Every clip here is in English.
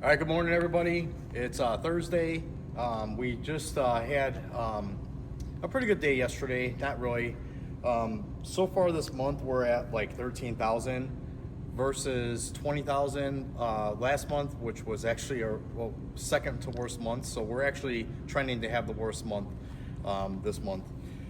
All right, good morning, everybody. It's Thursday. We just had a pretty good day yesterday. Not really. So far this month, we're at like 13,000 versus 20,000 last month, which was actually our second to worst month. So we're actually trending to have the worst month this month.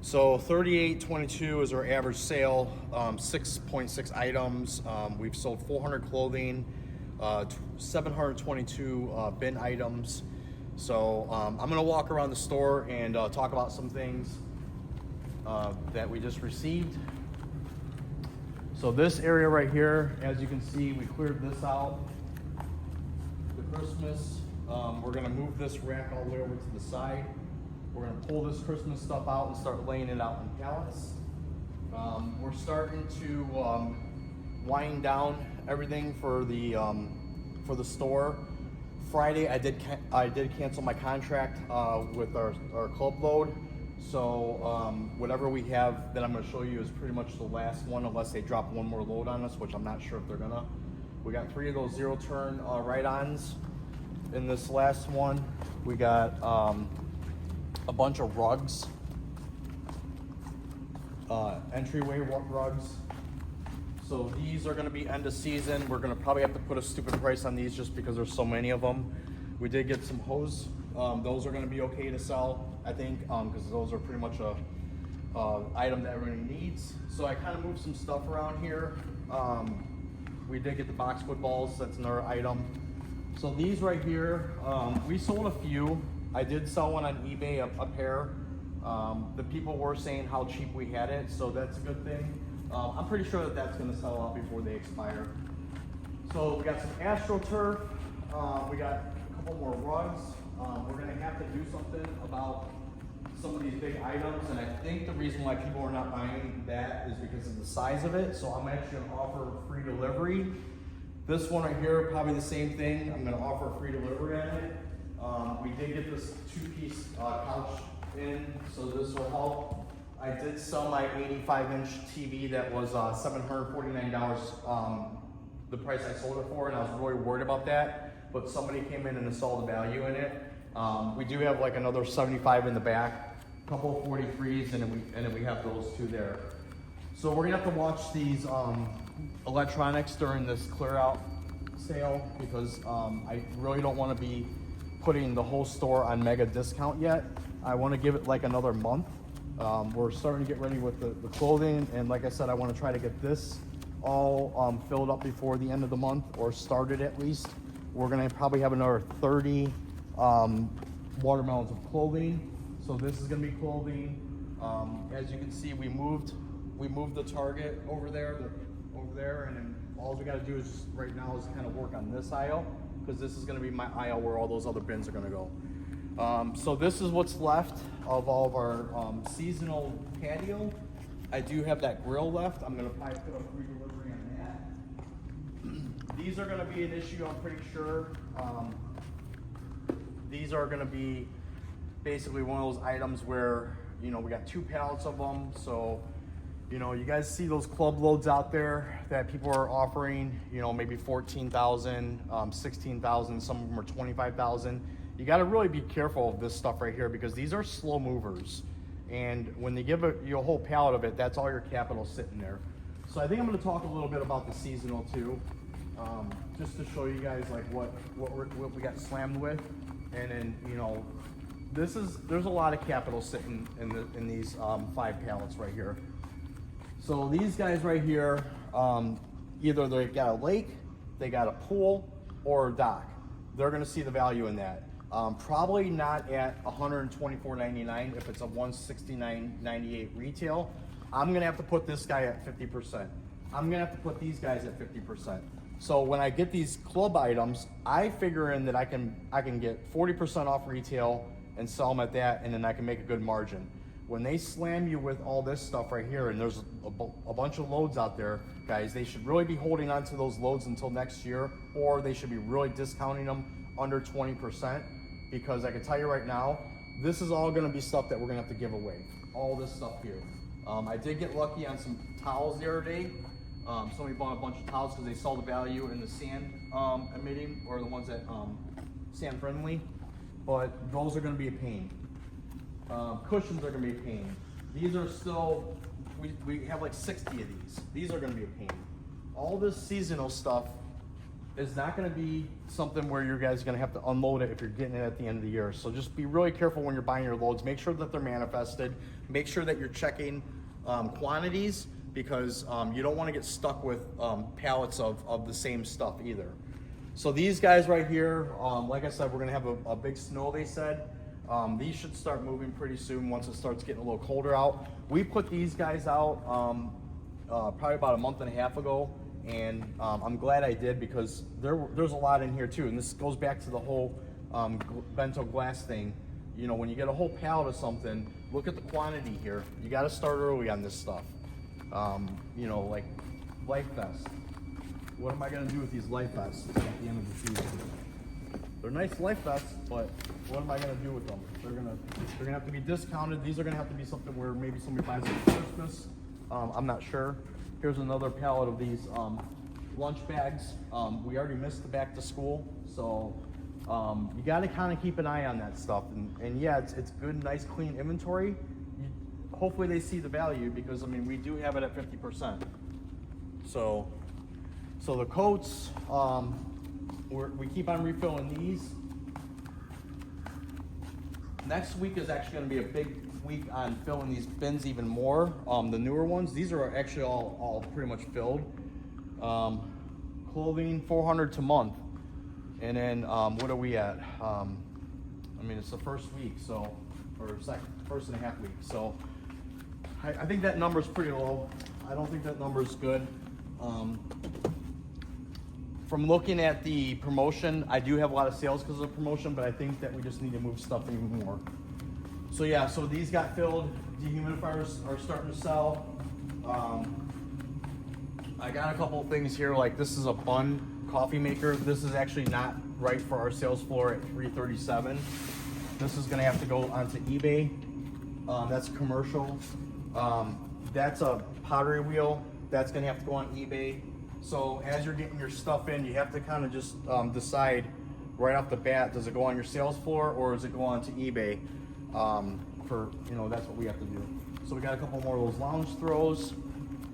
So 38.22 is our average sale. 6.6 items. We've sold 400 clothing. 722 bin items. So I'm gonna walk around the store and talk about some things that we just received. So this area right here, as you can see, we cleared this out. The Christmas, we're gonna move this rack all the way over to the side. We're gonna pull this Christmas stuff out and start laying it out in pallets. We're starting to wind down everything for the store. Friday, I did cancel my contract with our club load. So whatever we have that I'm going to show you is pretty much the last one, unless they drop one more load on us, which I'm not sure if they're gonna. We got 3 of those zero-turn ride-ons in this last one. We got a bunch of rugs, entryway rugs. So these are gonna be end of season. We're gonna probably have to put a stupid price on these just because there's so many of them. We did get some hose. Those are gonna be okay to sell, I think, because those are pretty much a item that everybody needs. So I kind of moved some stuff around here. We did get the box footballs, that's another item. So these right here, we sold a few. I did sell one on eBay, a pair. The people were saying how cheap we had it, so that's a good thing. I'm pretty sure that that's going to sell out before they expire. So we got some AstroTurf. We got a couple more rugs. We're going to have to do something about some of these big items, and I think the reason why people are not buying that is because of the size of it. So I'm actually going to offer free delivery. This one right here, probably the same thing. I'm going to offer free delivery on it. We did get this 2-piece couch in, so this will help. I did sell my 85-inch TV that was $749, the price I sold it for, and I was really worried about that, but somebody came in and saw the value in it. We do have like another 75 in the back, a couple of 43s, and then we have those 2 there. So we're gonna have to watch these electronics during this clear out sale because I really don't want to be putting the whole store on mega discount yet. I want to give it like another month. We're starting to get ready with the clothing, and like I said, I want to try to get this all filled up before the end of the month, or started at least. We're going to probably have another 30 watermelons of clothing. So this is going to be clothing. As you can see, we moved the target over there, and then all we got to do is right now is kind of work on this aisle, because this is going to be my aisle where all those other bins are going to go. So this is what's left of all of our seasonal patio. I do have that grill left. I'm gonna probably put a free delivery on that. These are gonna be an issue, I'm pretty sure. These are gonna be basically one of those items where, you know, we got 2 pallets of them. So, you know, you guys see those club loads out there that people are offering, you know, maybe 14,000, 16,000, some of them are 25,000. You got to really be careful of this stuff right here because these are slow movers, and when they give you a whole pallet of it, that's all your capital sitting there. So I think I'm going to talk a little bit about the seasonal too, just to show you guys like what we got slammed with, and then, you know, there's a lot of capital sitting in these 5 pallets right here. So these guys right here, either they got a lake, they got a pool, or a dock. They're going to see the value in that. Probably not at $124.99 if it's a $169.98 retail. I'm gonna have to put this guy at 50%. I'm gonna have to put these guys at 50%. So when I get these club items, I figure in that I can get 40% off retail and sell them at that, and then I can make a good margin. When they slam you with all this stuff right here, and there's a bunch of loads out there, guys, they should really be holding on to those loads until next year, or they should be really discounting them under 20%, because I can tell you right now, this is all gonna be stuff that we're gonna have to give away. All this stuff here. I did get lucky on some towels the other day. Somebody bought a bunch of towels because they saw the value in the sand emitting, or the ones that sand friendly, but those are going to be a pain. Cushions are going to be a pain. These are still, we have like 60 of these. These are going to be a pain. All this seasonal stuff is not going to be something where you guys are going to have to unload it if you're getting it at the end of the year. So just be really careful when you're buying your loads. Make sure that they're manifested. Make sure that you're checking quantities, because you don't want to get stuck with pallets of the same stuff either. So these guys right here, like I said, we're going to have a big snow, they said. These should start moving pretty soon once it starts getting a little colder out. We put these guys out probably about a month and a half ago, and I'm glad I did, because there's a lot in here too. And this goes back to the whole bento glass thing. You know, when you get a whole pallet of something, look at the quantity here. You got to start early on this stuff. You know, like life vests. What am I going to do with these life vests at the end of the season? They're nice life vests, but what am I going to do with them? They're gonna have to be discounted. These are going to have to be something where maybe somebody buys them for Christmas. I'm not sure. Here's another pallet of these lunch bags. We already missed the back to school, so you got to kind of keep an eye on that stuff. And yeah, it's good, nice, clean inventory. Hopefully they see the value, because I mean, we do have it at 50%. So the coats, we keep on refilling these. Next week is actually going to be a big week on filling these bins even more. The newer ones, these are actually all pretty much filled. Clothing, 400 to month. And then what are we at? I mean, it's the first week, so, or first and a half week. So I think that number's pretty low. I don't think that number's good. From looking at the promotion, I do have a lot of sales because of the promotion, but I think that we just need to move stuff even more. So yeah, so these got filled. Dehumidifiers are starting to sell. I got a couple of things here, like this is a bun coffee maker. This is actually not right for our sales floor at $337. This is gonna have to go onto eBay. That's commercial. That's a pottery wheel. That's gonna have to go on eBay. So as you're getting your stuff in, you have to kind of just decide right off the bat, does it go on your sales floor or does it go onto eBay? For, you know, that's what we have to do. So we got a couple more of those lounge throws.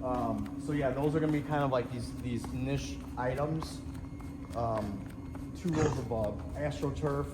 So yeah, those are gonna be kind of like these niche items. 2 rows of AstroTurf.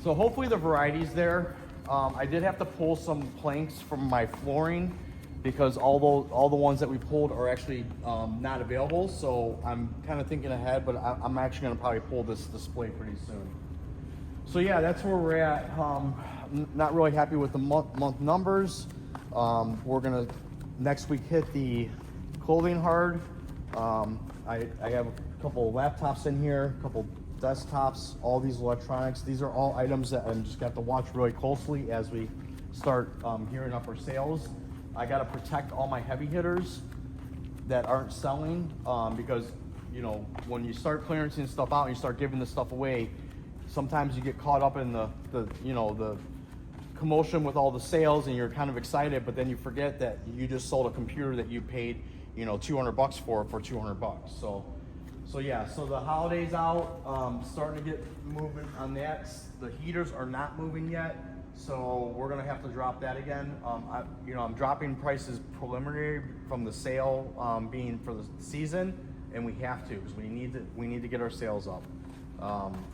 So hopefully the variety's there. I did have to pull some planks from my flooring, because all the ones that we pulled are actually not available. So I'm kind of thinking ahead, but I'm actually gonna probably pull this display pretty soon. So yeah, that's where we're at. Not really happy with the month numbers. We're gonna next week hit the clothing hard. I have a couple laptops in here, a couple desktops, all these electronics. These are all items that I'm just got to watch really closely as we start gearing up our sales. I got to protect all my heavy hitters that aren't selling, because you know, when you start clearancing stuff out and you start giving this stuff away, sometimes you get caught up in the commotion with all the sales, and you're kind of excited, but then you forget that you just sold a computer that you paid, you know, $200 for $200. So yeah, so the holidays out, starting to get movement on that. The heaters are not moving yet, so we're gonna have to drop that again. I'm dropping prices preliminary from the sale being for the season, and we have to, because we need to get our sales up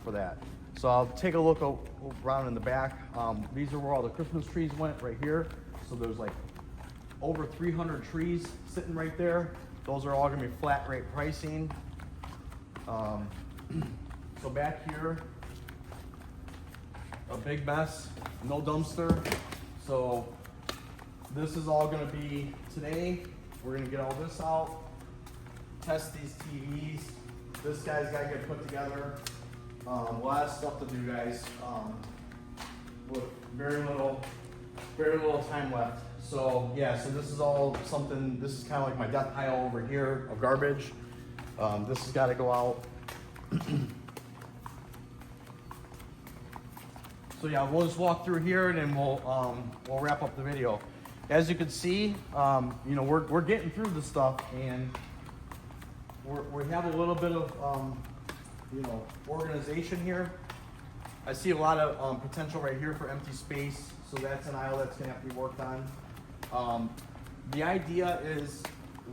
for that. So I'll take a look around in the back. These are where all the Christmas trees went, right here. So there's like over 300 trees sitting right there. Those are all gonna be flat rate pricing. So back here, a big mess, no dumpster. So this is all gonna be today. We're gonna get all this out, test these TVs. This guy's gotta get put together. A lot of stuff to do, guys. With very little time left. So yeah, so this is all something, this is kind of like my death pile over here of garbage. This has got to go out. So yeah, we'll just walk through here and then we'll wrap up the video. as you can see, you know, we're getting through the stuff, and we have a little bit of, you know, organization here. I see a lot of potential right here for empty space, so that's an aisle that's gonna have to be worked on. The idea is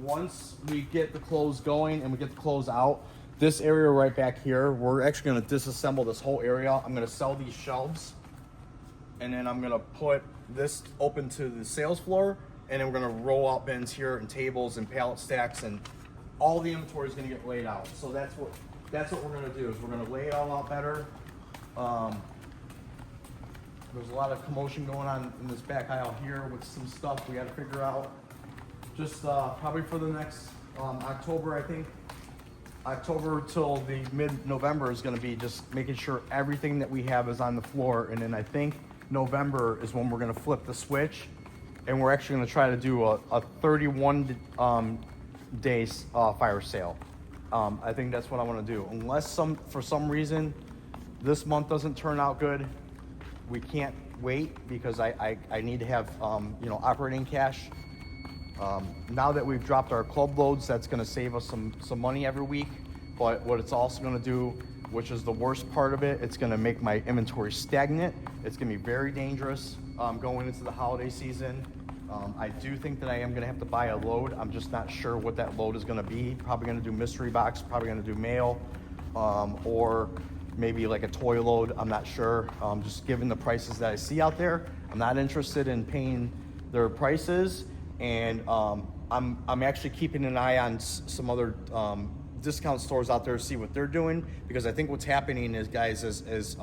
once we get the clothes going and we get the clothes out, this area right back here, we're actually gonna disassemble this whole area. I'm gonna sell these shelves, and then I'm gonna put this open to the sales floor, and then we're gonna roll out bins here and tables and pallet stacks, and all the inventory is gonna get laid out. So that's what we're gonna do, is we're gonna lay it all out better. There's a lot of commotion going on in this back aisle here with some stuff we gotta figure out. Just probably for the next October, I think. October till the mid-November is gonna be just making sure everything that we have is on the floor, and then I think November is when we're gonna flip the switch, and we're actually gonna try to do a 31 days fire sale. I think that's what I wanna do. Unless for some reason this month doesn't turn out good, we can't wait, because I need to have you know, operating cash. Now that we've dropped our club loads, that's gonna save us some money every week. But what it's also gonna do, which is the worst part of it, it's gonna make my inventory stagnant. It's gonna be very dangerous going into the holiday season. I do think that I am gonna have to buy a load. I'm just not sure what that load is gonna be. Probably gonna do mystery box, probably gonna do mail, or maybe like a toy load. I'm not sure. Just given the prices that I see out there, I'm not interested in paying their prices. And I'm actually keeping an eye on some other discount stores out there to see what they're doing, because I think what's happening is, guys, is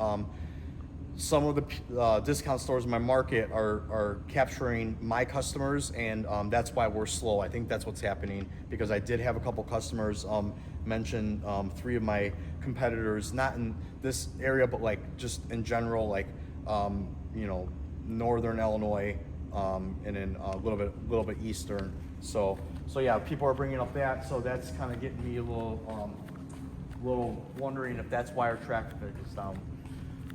some of the discount stores in my market are capturing my customers, and that's why we're slow. I think that's what's happening, because I did have a couple customers mention 3 of my competitors, not in this area, but like just in general, like you know, Northern Illinois, and then a little bit Eastern. So yeah, people are bringing up that, so that's kind of getting me a little wondering if that's why our traffic is down.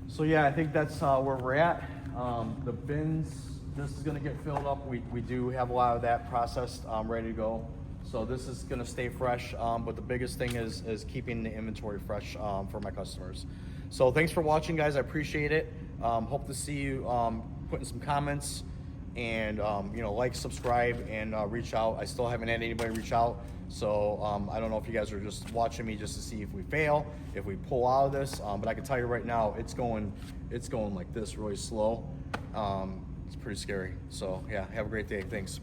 So yeah, I think that's where we're at. The bins, this is gonna get filled up. We do have a lot of that processed, ready to go. So this is gonna stay fresh, but the biggest thing is keeping the inventory fresh for my customers. So thanks for watching, guys. I appreciate it. Hope to see you putting some comments, and you know, like, subscribe, and reach out. I still haven't had anybody reach out, so I don't know if you guys are just watching me just to see if we fail, if we pull out of this, but I can tell you right now, it's going like this, really slow. It's pretty scary. So yeah, have a great day. Thanks.